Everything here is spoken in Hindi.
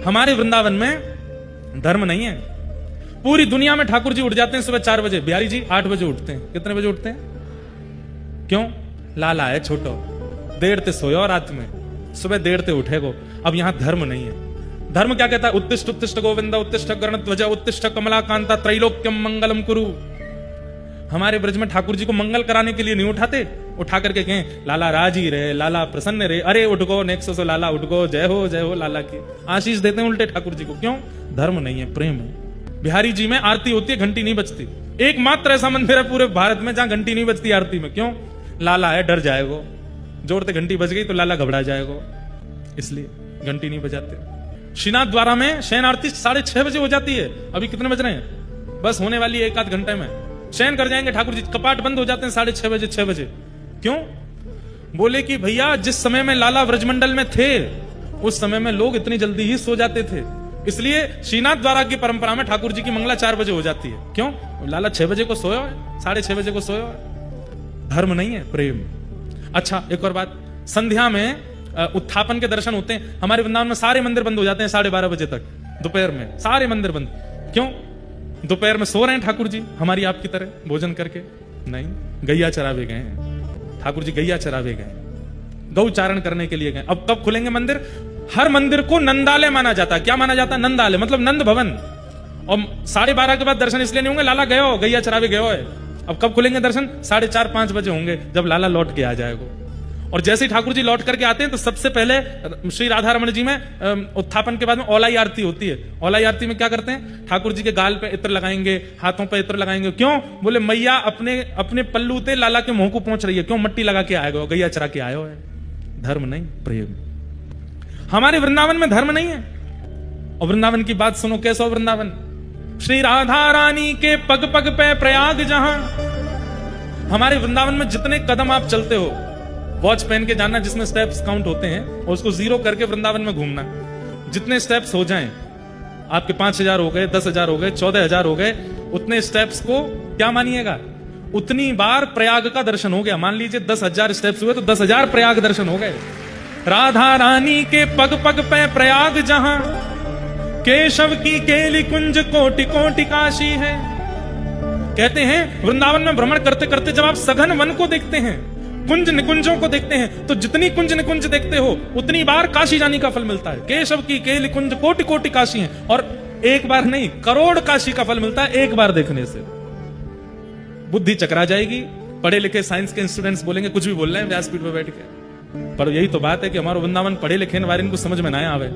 हमारे वृंदावन में धर्म नहीं है। पूरी दुनिया में ठाकुर जी उठ जाते हैं सुबह 4 बजे, बिहारी जी 8 बजे उठते हैं। कितने बजे उठते हैं? क्यों? लाला है छोटो, देर ते सोयो रात में, सुबह देर ते उठेगो। अब यहां धर्म नहीं है। धर्म क्या कहता है? उत्तिष्ठ उत्तिष्ठ गोविंद, उत्तिष्ठ गरुड़ध्वज, उत्तिष्ठ कमलाकांता, त्रैलोक्यम मंगलम कुरु। हमारे ब्रज में ठाकुर जी को मंगल कराने के लिए नहीं उठाते, उठा करके कहें लाला राजी रहे, लाला प्रसन्न रहे, अरे उठ गो नेक्सो से लाला उठ गो, जय हो लाला की आशीष देते हैं उल्टे ठाकुर जी को। क्यों? धर्म नहीं है, प्रेम है। बिहारी जी में आरती होती है, घंटी नहीं बजती। एकमात्र ऐसा मंदिर है पूरे भारत में जहां घंटी नहीं बजती आरती में। क्यों? लाला है, डर जाएगो, जोरते घंटी बज गई तो लाला घबरा जाएगो, इसलिए घंटी नहीं बजाते। श्रीनाथ द्वारा में शयन आरती 6:30 बजे हो जाती है। अभी कितने बज रहे हैं? बस होने वाली 1-8 घंटे में शयन कर जाएंगे ठाकुर जी। कपाट बंद हो जाते हैं 6:30 बजे, 6 बजे। क्यों? बोले कि भैया जिस समय में लाला व्रजमंडल में थे उस समय में लोग इतनी जल्दी ही सो जाते थे, इसलिए श्रीनाथ द्वारा की परंपरा में ठाकुर जी की मंगला 4 बजे हो जाती है। क्यों? लाला 6 बजे को सोया है, 6:30 बजे को सोया है। धर्म नहीं है, प्रेम। अच्छा, एक और बात, संध्या में उत्थापन के दर्शन होते हैं। हमारे वृंदावन में सारे मंदिर बंद हो जाते हैं 12:30 बजे तक, दोपहर में सारे मंदिर बंद। क्यों? दोपहर में सो रहे हैं ठाकुर जी हमारी आपकी तरह भोजन करके? नहीं, गैया चरावे गए हैं ठाकुर जी, गैया चरावे गए, गौ चारण करने के लिए गए। अब कब खुलेंगे मंदिर? हर मंदिर को नंदालय माना जाता है। क्या माना जाता है? नंदालय, मतलब नंद भवन। और 12:30 के बाद दर्शन इसलिए नहीं होंगे, लाला गए हो, गैया चरावे गए हो है। अब कब खुलेंगे दर्शन? 4:30-5 बजे होंगे, जब लाला लौट के आ जाएगा। और जैसे ही ठाकुर जी लौट करके आते हैं तो सबसे पहले श्री राधा रमण जी में उत्थापन के बाद में औलाई आरती होती है। औलाई आरती में क्या करते हैं? ठाकुर जी के गाल पे इत्र लगाएंगे, हाथों पे इत्र लगाएंगे। क्यों? बोले मैया अपने पल्लू ते लाला के मुंह को पहुंच रही है। क्यों? मट्टी लगा के आएगा, गैया चरा के आयो है। धर्म नहीं, प्रेम। हमारे वृंदावन में धर्म नहीं है। और वृंदावन की बात सुनो, कैसा वृंदावन? श्री राधा रानी के पग पग पे प्रयाग जहां। हमारे वृंदावन में जितने कदम आप चलते हो, वॉच पहन के जाना जिसमें स्टेप्स काउंट होते हैं, और उसको 0 करके वृंदावन में घूमना। जितने स्टेप्स हो जाएं, आपके 5,000 हो गए, 10,000 हो गए, 14,000 हो गए, उतने स्टेप्स को क्या मानिएगा? उतनी बार प्रयाग का दर्शन हो गया। मान लीजिए 10,000 स्टेप्स हुए तो 10,000 प्रयाग दर्शन हो गए। राधा रानी के पग पग पे प्रयाग जहां, केशव की केली कुंज कोटि कोटि काशी है। कहते हैं वृंदावन में भ्रमण करते करते जब आप सघन वन को देखते हैं, कुंज निकुंजों को देखते हैं, तो जितनी कुंज निकुंज देखते हो उतनी बार काशी जाने का फल मिलता है। केशव की केली कुंज कोटि कोटि काशी है। और एक बार नहीं, करोड़ काशी का फल मिलता है एक बार देखने से। बुद्धि चकरा जाएगी। पढ़े लिखे साइंस के स्टूडेंट्स बोलेंगे कुछ भी बोल रहे हैं व्यासपीठ पर बैठ के, पर यही तो बात है कि हमारा वृंदावन पढ़े लिखे वाले इनको समझ में ना आवे।